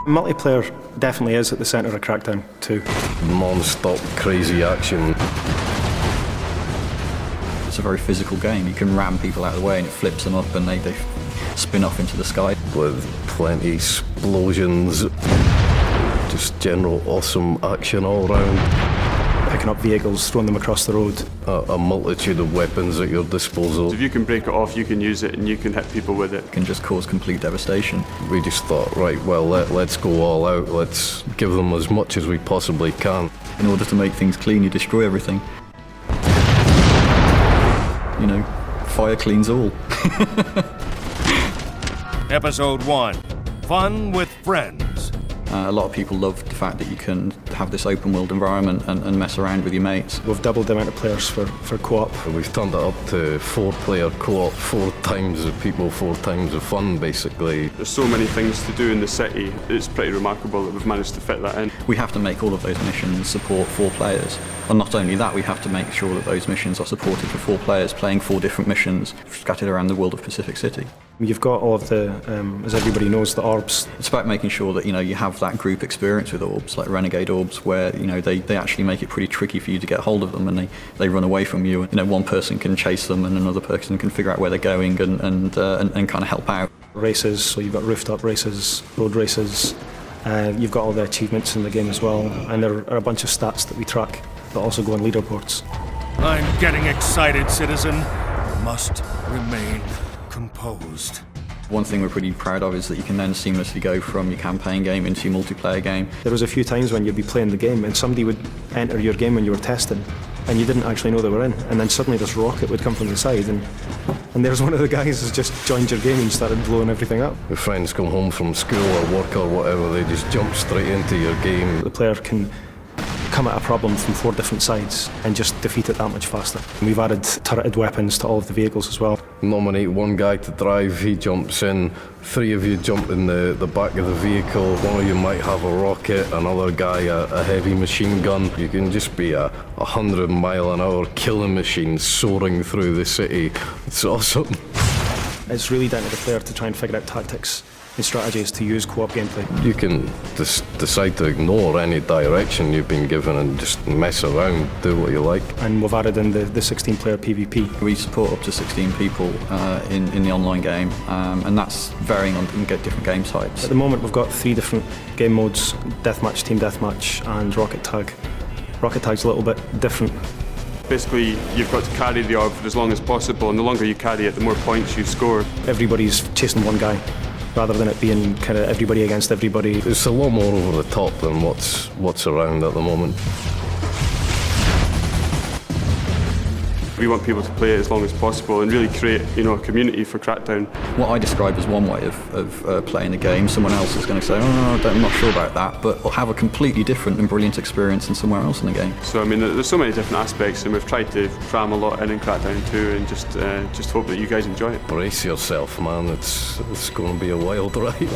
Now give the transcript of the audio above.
Multiplayer definitely is at the centre of Crackdown 2. Non-stop crazy action. It's a very physical game. You can ram people out of the way and it flips them up and they spin off into the sky. With plenty explosions. Just general awesome action all round. Picking up vehicles, throwing them across the road. A multitude of weapons at your disposal. If you can break it off, you can use it and you can hit people with it. It can just cause complete devastation. We just thought, right, well, let's go all out. Let's give them as much as we possibly can. In order to make things clean, you destroy everything. You know, fire cleans all. Episode 1, Fun with Friends. A lot of people love the fact that you can have this open world environment and mess around with your mates. We've doubled the amount of players for co-op. We've turned it up to 4-player co-op, 4 times the people, 4 times the fun, basically. There's so many things to do in the city, it's pretty remarkable that we've managed to fit that in. We have to make all of those missions support 4 players. And not only that, we have to make sure that those missions are supported for 4 players playing 4 different missions scattered around the world of Pacific City. You've got all of the, as everybody knows, the orbs. It's about making sure that, you know, you have that group experience with orbs, like Renegade Orbs, where, you know, they actually make it pretty tricky for you to get hold of them and they run away from you. You know, one person can chase them and another person can figure out where they're going and kind of help out. Races, so you've got rooftop races, road races. You've got all the achievements in the game as well, and there are a bunch of stats that we track that also go on leaderboards. I'm getting excited, citizen. Must remain composed. One thing we're pretty proud of is that you can then seamlessly go from your campaign game into your multiplayer game. There was a few times when you'd be playing the game and somebody would enter your game when you were testing and you didn't actually know they were in, and then suddenly this rocket would come from the side and there's one of the guys who's just joined your game and started blowing everything up. Your friends come home from school or work or whatever, they just jump straight into your game. The player can come at a problem from 4 different sides and just defeat it that much faster. We've added turreted weapons to all of the vehicles as well. Nominate one guy to drive, he jumps in, 3 of you jump in the back of the vehicle, one of you might have a rocket, another guy a heavy machine gun. You can just be a 100-mile-an-hour killing machine soaring through the city. It's awesome. It's really down to the player to try and figure out tactics and strategies to use co-op gameplay. You can decide to ignore any direction you've been given and just mess around, do what you like. And we've added in the 16-player PvP. We support up to 16 people in the online game, and that's varying on different game types. At the moment we've got 3 different game modes: Deathmatch, Team Deathmatch and Rocket Tag. Rocket Tag's a little bit different. Basically, you've got to carry the orb for as long as possible, and the longer you carry it, the more points you score. Everybody's chasing one guy, rather than it being kind of everybody against everybody. It's a lot more over the top than what's around at the moment. We want people to play it as long as possible and really create, you know, a community for Crackdown. What I describe as one way of playing a game, someone else is going to say, oh, I'm not sure about that, but will have a completely different and brilliant experience than somewhere else in the game. So, I mean, there's so many different aspects, and we've tried to cram a lot in Crackdown 2 and just hope that you guys enjoy it. Brace yourself, man, it's going to be a wild ride.